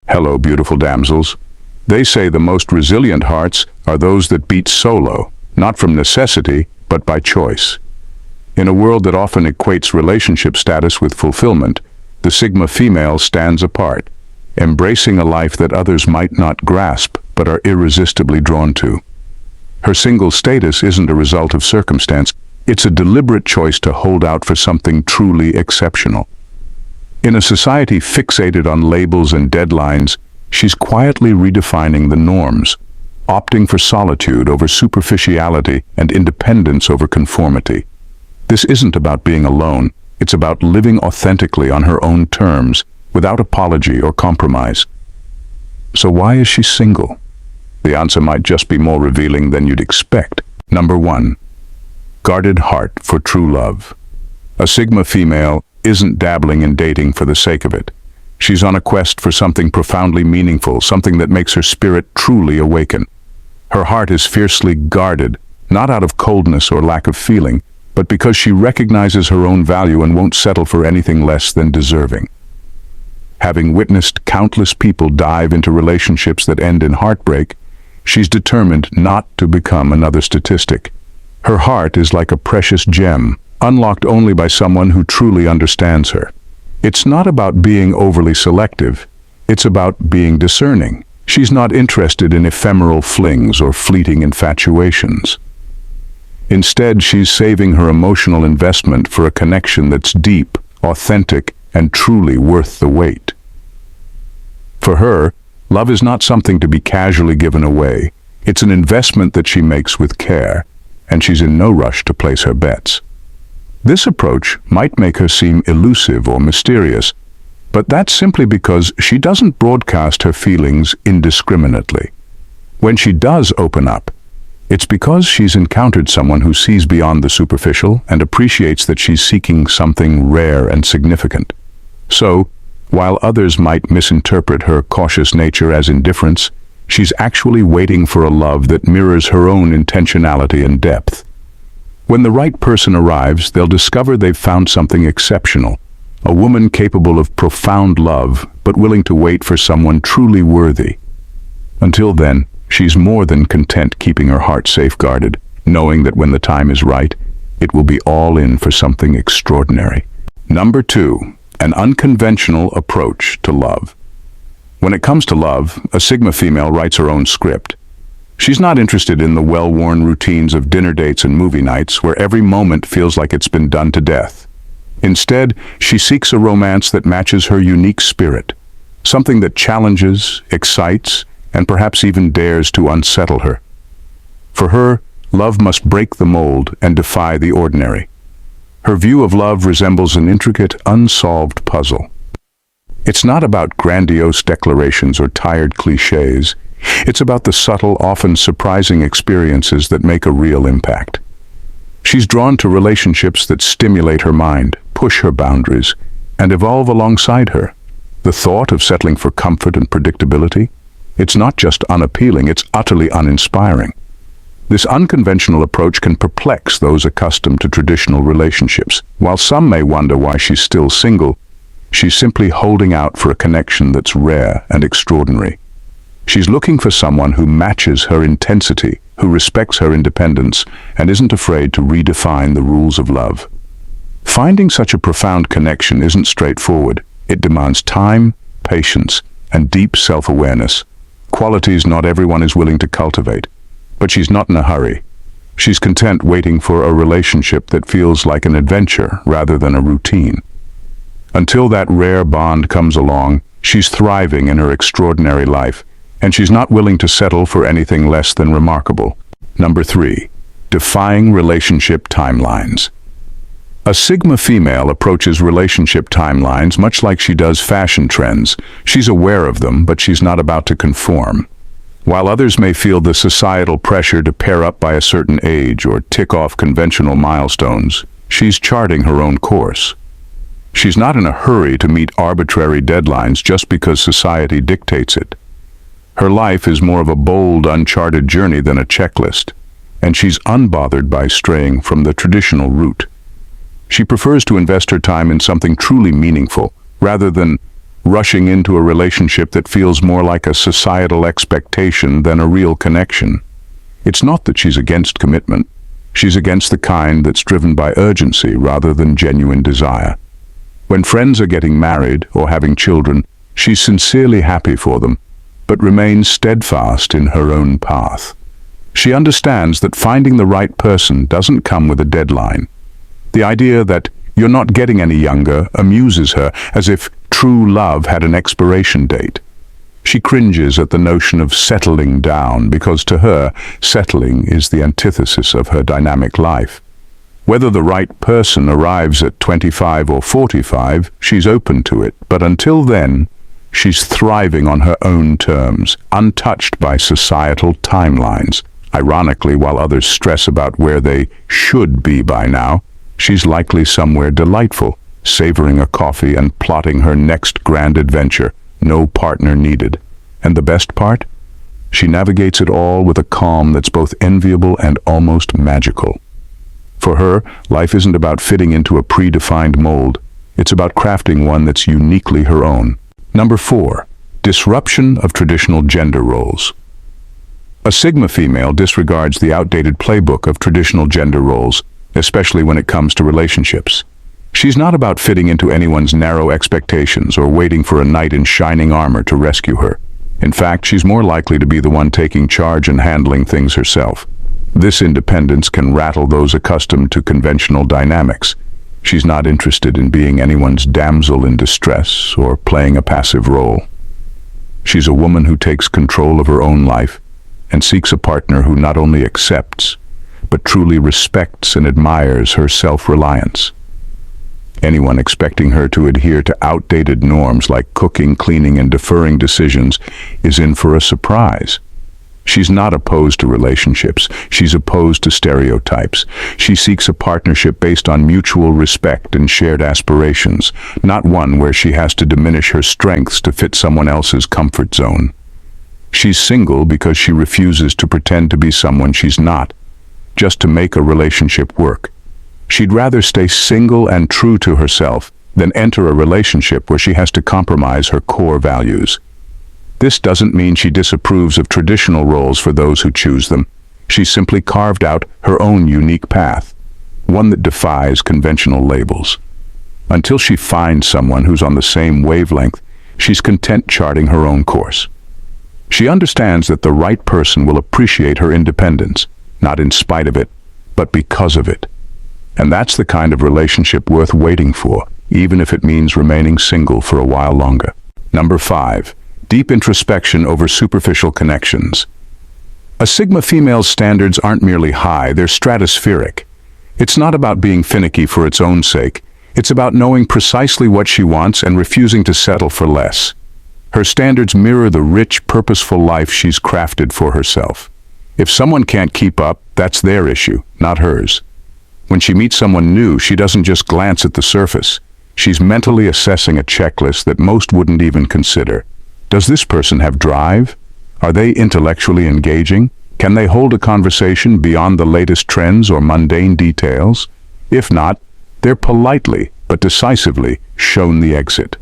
Hello, beautiful damsels. They say the most resilient hearts are those that beat solo, not from necessity, but by choice. In a world that often equates relationship status with fulfillment, the Sigma female stands apart, embracing a life that others might not grasp but are irresistibly drawn to. Her single status isn't a result of circumstance, it's a deliberate choice to hold out for something truly exceptional. In a society fixated on labels and deadlines, she's quietly redefining the norms, opting for solitude over superficiality and independence over conformity. This isn't about being alone, it's about living authentically on her own terms, without apology or compromise. So why is she single? The answer might just be more revealing than you'd expect. Number 1. Guarded heart for true love. A Sigma female isn't dabbling in dating for the sake of it. She's on a quest for something profoundly meaningful, something that makes her spirit truly awaken. Her heart is fiercely guarded, not out of coldness or lack of feeling, but because she recognizes her own value and won't settle for anything less than deserving. Having witnessed countless people dive into relationships that end in heartbreak, she's determined not to become another statistic. Her heart is like a precious gem, unlocked only by someone who truly understands her. It's not about being overly selective, it's about being discerning. She's not interested in ephemeral flings or fleeting infatuations. Instead, she's saving her emotional investment for a connection that's deep, authentic, and truly worth the wait. For her, love is not something to be casually given away. It's an investment that she makes with care, and she's in no rush to place her bets. This approach might make her seem elusive or mysterious, but that's simply because she doesn't broadcast her feelings indiscriminately. When she does open up, it's because she's encountered someone who sees beyond the superficial and appreciates that she's seeking something rare and significant. So, while others might misinterpret her cautious nature as indifference, she's actually waiting for a love that mirrors her own intentionality and depth. When the right person arrives, they'll discover they've found something exceptional, a woman capable of profound love, but willing to wait for someone truly worthy. Until then, she's more than content keeping her heart safeguarded, knowing that when the time is right, it will be all in for something extraordinary. Number 2, an unconventional approach to love. When it comes to love, a Sigma female writes her own script. She's not interested in the well-worn routines of dinner dates and movie nights where every moment feels like it's been done to death. Instead, she seeks a romance that matches her unique spirit, something that challenges, excites, and perhaps even dares to unsettle her. For her, love must break the mold and defy the ordinary. Her view of love resembles an intricate, unsolved puzzle. It's not about grandiose declarations or tired cliches. It's about the subtle, often surprising experiences that make a real impact. She's drawn to relationships that stimulate her mind, push her boundaries, and evolve alongside her. The thought of settling for comfort and predictability, it's not just unappealing, it's utterly uninspiring. This unconventional approach can perplex those accustomed to traditional relationships. While some may wonder why she's still single, she's simply holding out for a connection that's rare and extraordinary. She's looking for someone who matches her intensity, who respects her independence, and isn't afraid to redefine the rules of love. Finding such a profound connection isn't straightforward. It demands time, patience, and deep self-awareness, qualities not everyone is willing to cultivate. But she's not in a hurry. She's content waiting for a relationship that feels like an adventure rather than a routine. Until that rare bond comes along, she's thriving in her extraordinary life, and she's not willing to settle for anything less than remarkable. Number 3, defying relationship timelines. A Sigma female approaches relationship timelines much like she does fashion trends. She's aware of them, but she's not about to conform. While others may feel the societal pressure to pair up by a certain age or tick off conventional milestones, she's charting her own course. She's not in a hurry to meet arbitrary deadlines just because society dictates it. Her life is more of a bold, uncharted journey than a checklist, and she's unbothered by straying from the traditional route. She prefers to invest her time in something truly meaningful, rather than rushing into a relationship that feels more like a societal expectation than a real connection. It's not that she's against commitment. She's against the kind that's driven by urgency rather than genuine desire. When friends are getting married or having children, she's sincerely happy for them, but remains steadfast in her own path. She understands that finding the right person doesn't come with a deadline. The idea that you're not getting any younger amuses her, as if true love had an expiration date. She cringes at the notion of settling down because to her, settling is the antithesis of her dynamic life. Whether the right person arrives at 25 or 45, she's open to it, but until then, she's thriving on her own terms, untouched by societal timelines. Ironically, while others stress about where they should be by now, she's likely somewhere delightful, savoring a coffee and plotting her next grand adventure, no partner needed. And the best part? She navigates it all with a calm that's both enviable and almost magical. For her, life isn't about fitting into a predefined mold. It's about crafting one that's uniquely her own. Number 4. Disruption of traditional gender roles. A Sigma female disregards the outdated playbook of traditional gender roles, especially when it comes to relationships. She's not about fitting into anyone's narrow expectations or waiting for a knight in shining armor to rescue her. In fact, she's more likely to be the one taking charge and handling things herself. This independence can rattle those accustomed to conventional dynamics. She's not interested in being anyone's damsel in distress or playing a passive role. She's a woman who takes control of her own life and seeks a partner who not only accepts, but truly respects and admires her self-reliance. Anyone expecting her to adhere to outdated norms like cooking, cleaning, and deferring decisions is in for a surprise. She's not opposed to relationships. She's opposed to stereotypes. She seeks a partnership based on mutual respect and shared aspirations, not one where she has to diminish her strengths to fit someone else's comfort zone. She's single because she refuses to pretend to be someone she's not, just to make a relationship work. She'd rather stay single and true to herself than enter a relationship where she has to compromise her core values. This doesn't mean she disapproves of traditional roles for those who choose them. She's simply carved out her own unique path, one that defies conventional labels. Until she finds someone who's on the same wavelength, she's content charting her own course. She understands that the right person will appreciate her independence, not in spite of it, but because of it. And that's the kind of relationship worth waiting for, even if it means remaining single for a while longer. Number 5. Deep introspection over superficial connections. A Sigma female's standards aren't merely high, they're stratospheric. It's not about being finicky for its own sake. It's about knowing precisely what she wants and refusing to settle for less. Her standards mirror the rich, purposeful life she's crafted for herself. If someone can't keep up, that's their issue, not hers. When she meets someone new, she doesn't just glance at the surface. She's mentally assessing a checklist that most wouldn't even consider. Does this person have drive? Are they intellectually engaging? Can they hold a conversation beyond the latest trends or mundane details? If not, they're politely but decisively shown the exit.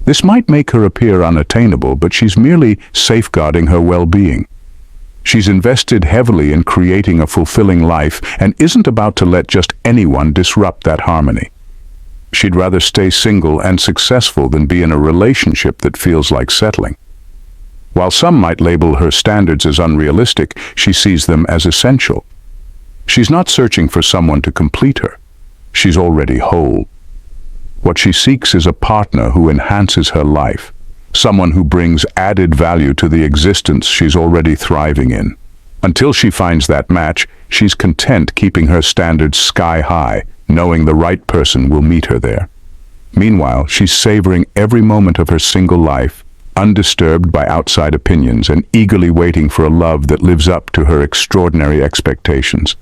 This might make her appear unattainable, but she's merely safeguarding her well-being. She's invested heavily in creating a fulfilling life and isn't about to let just anyone disrupt that harmony. She'd rather stay single and successful than be in a relationship that feels like settling. While some might label her standards as unrealistic, she sees them as essential. She's not searching for someone to complete her. She's already whole. What she seeks is a partner who enhances her life, someone who brings added value to the existence she's already thriving in. Until she finds that match, she's content keeping her standards sky high, knowing the right person will meet her there. Meanwhile, she's savoring every moment of her single life, undisturbed by outside opinions and eagerly waiting for a love that lives up to her extraordinary expectations.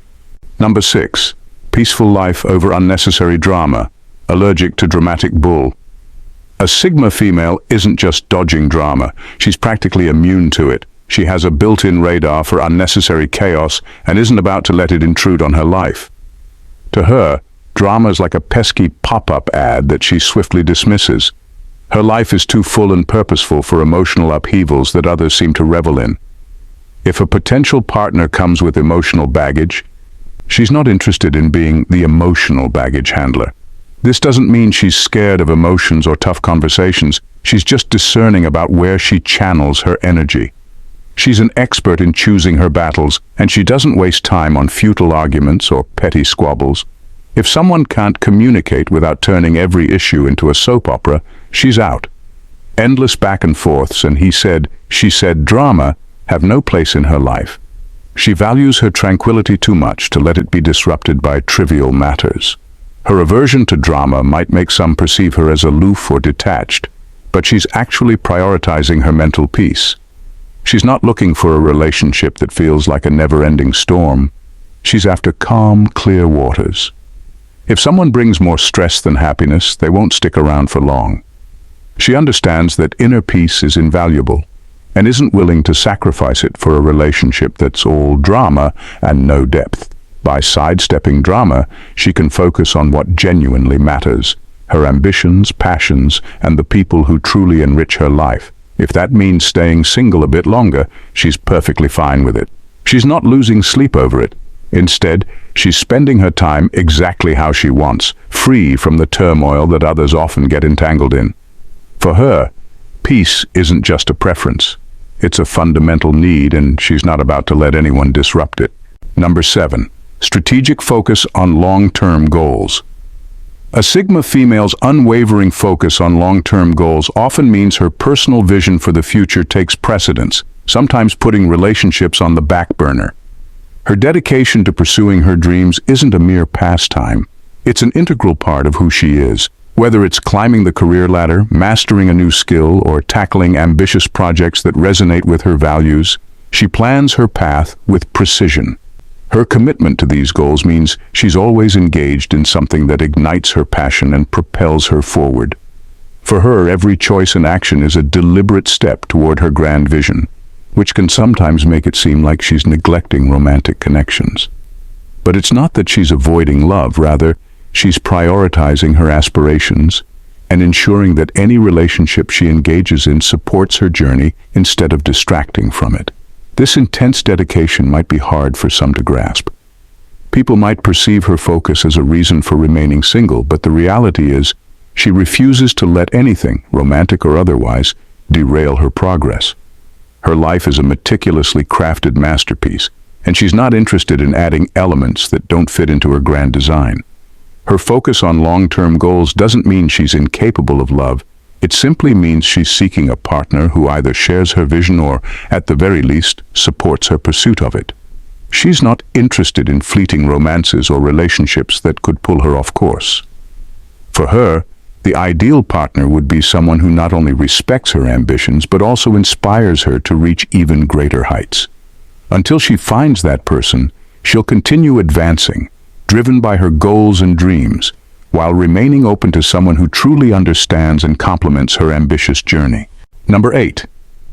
Number 6. Peaceful life over unnecessary drama. Allergic to dramatic bull. A Sigma female isn't just dodging drama, she's practically immune to it. She has a built-in radar for unnecessary chaos and isn't about to let it intrude on her life. To her, drama is like a pesky pop-up ad that she swiftly dismisses. Her life is too full and purposeful for emotional upheavals that others seem to revel in. If a potential partner comes with emotional baggage, she's not interested in being the emotional baggage handler. This doesn't mean she's scared of emotions or tough conversations. She's just discerning about where she channels her energy. She's an expert in choosing her battles, and she doesn't waste time on futile arguments or petty squabbles. If someone can't communicate without turning every issue into a soap opera, she's out. Endless back and forths and he said, she said drama have no place in her life. She values her tranquility too much to let it be disrupted by trivial matters. Her aversion to drama might make some perceive her as aloof or detached, but she's actually prioritizing her mental peace. She's not looking for a relationship that feels like a never-ending storm. She's after calm, clear waters. If someone brings more stress than happiness, they won't stick around for long. She understands that inner peace is invaluable and isn't willing to sacrifice it for a relationship that's all drama and no depth. By sidestepping drama, she can focus on what genuinely matters, her ambitions, passions, and the people who truly enrich her life. If that means staying single a bit longer, she's perfectly fine with it. She's not losing sleep over it. Instead, she's spending her time exactly how she wants, free from the turmoil that others often get entangled in. For her, peace isn't just a preference. It's a fundamental need, and she's not about to let anyone disrupt it. Number 7. Strategic focus on long-term goals. A Sigma female's unwavering focus on long-term goals often means her personal vision for the future takes precedence, sometimes putting relationships on the back burner. Her dedication to pursuing her dreams isn't a mere pastime. It's an integral part of who she is. Whether it's climbing the career ladder, mastering a new skill, or tackling ambitious projects that resonate with her values, she plans her path with precision. Her commitment to these goals means she's always engaged in something that ignites her passion and propels her forward. For her, every choice and action is a deliberate step toward her grand vision, which can sometimes make it seem like she's neglecting romantic connections. But it's not that she's avoiding love, rather, she's prioritizing her aspirations and ensuring that any relationship she engages in supports her journey instead of distracting from it. This intense dedication might be hard for some to grasp. People might perceive her focus as a reason for remaining single, but the reality is she refuses to let anything, romantic or otherwise, derail her progress. Her life is a meticulously crafted masterpiece, and she's not interested in adding elements that don't fit into her grand design. Her focus on long-term goals doesn't mean she's incapable of love. It simply means she's seeking a partner who either shares her vision or, at the very least, supports her pursuit of it. She's not interested in fleeting romances or relationships that could pull her off course. For her, the ideal partner would be someone who not only respects her ambitions but also inspires her to reach even greater heights. Until she finds that person, she'll continue advancing, driven by her goals and dreams, while remaining open to someone who truly understands and complements her ambitious journey. Number 8.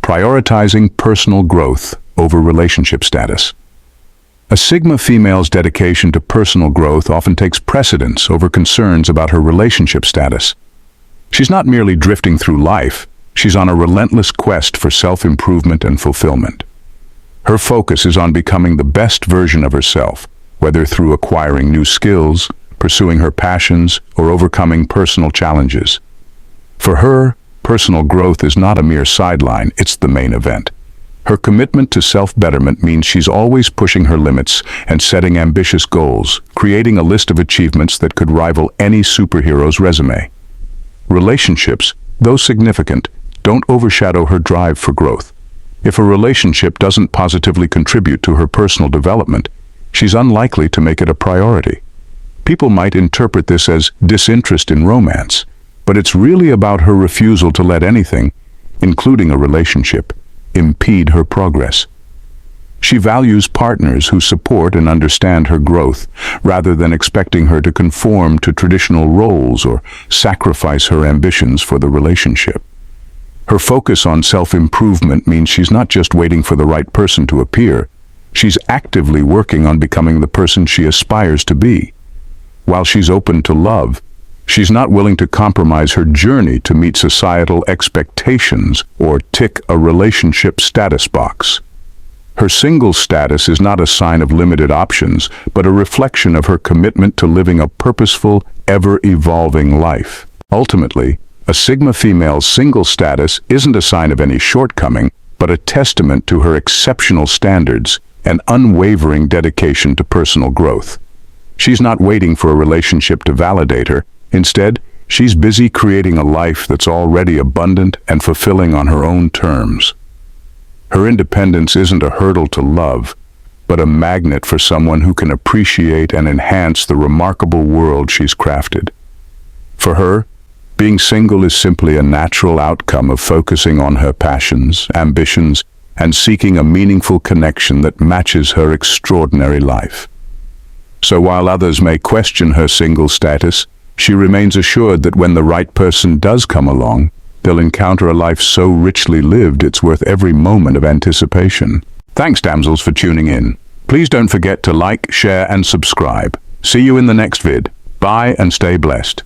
Prioritizing personal growth over relationship status. A Sigma female's dedication to personal growth often takes precedence over concerns about her relationship status. She's not merely drifting through life, she's on a relentless quest for self-improvement and fulfillment. Her focus is on becoming the best version of herself, whether through acquiring new skills, pursuing her passions, or overcoming personal challenges. For her, personal growth is not a mere sideline, it's the main event. Her commitment to self-betterment means she's always pushing her limits and setting ambitious goals, creating a list of achievements that could rival any superhero's resume. Relationships, though significant, don't overshadow her drive for growth. If a relationship doesn't positively contribute to her personal development, she's unlikely to make it a priority. People might interpret this as disinterest in romance, but it's really about her refusal to let anything, including a relationship, impede her progress. She values partners who support and understand her growth, rather than expecting her to conform to traditional roles or sacrifice her ambitions for the relationship. Her focus on self-improvement means she's not just waiting for the right person to appear, she's actively working on becoming the person she aspires to be. While she's open to love, She's not willing to compromise her journey to meet societal expectations or tick a relationship status box. Her single status is not a sign of limited options, but a reflection of her commitment to living a purposeful, ever-evolving life. Ultimately, a Sigma female's single status isn't a sign of any shortcoming, but a testament to her exceptional standards and unwavering dedication to personal growth. She's not waiting for a relationship to validate her. Instead, she's busy creating a life that's already abundant and fulfilling on her own terms. Her independence isn't a hurdle to love, but a magnet for someone who can appreciate and enhance the remarkable world she's crafted. For her, being single is simply a natural outcome of focusing on her passions, ambitions, and seeking a meaningful connection that matches her extraordinary life. So while others may question her single status, she remains assured that when the right person does come along, they'll encounter a life so richly lived it's worth every moment of anticipation. Thanks, damsels, for tuning in. Please don't forget to like, share, and subscribe. See you in the next vid. Bye and stay blessed.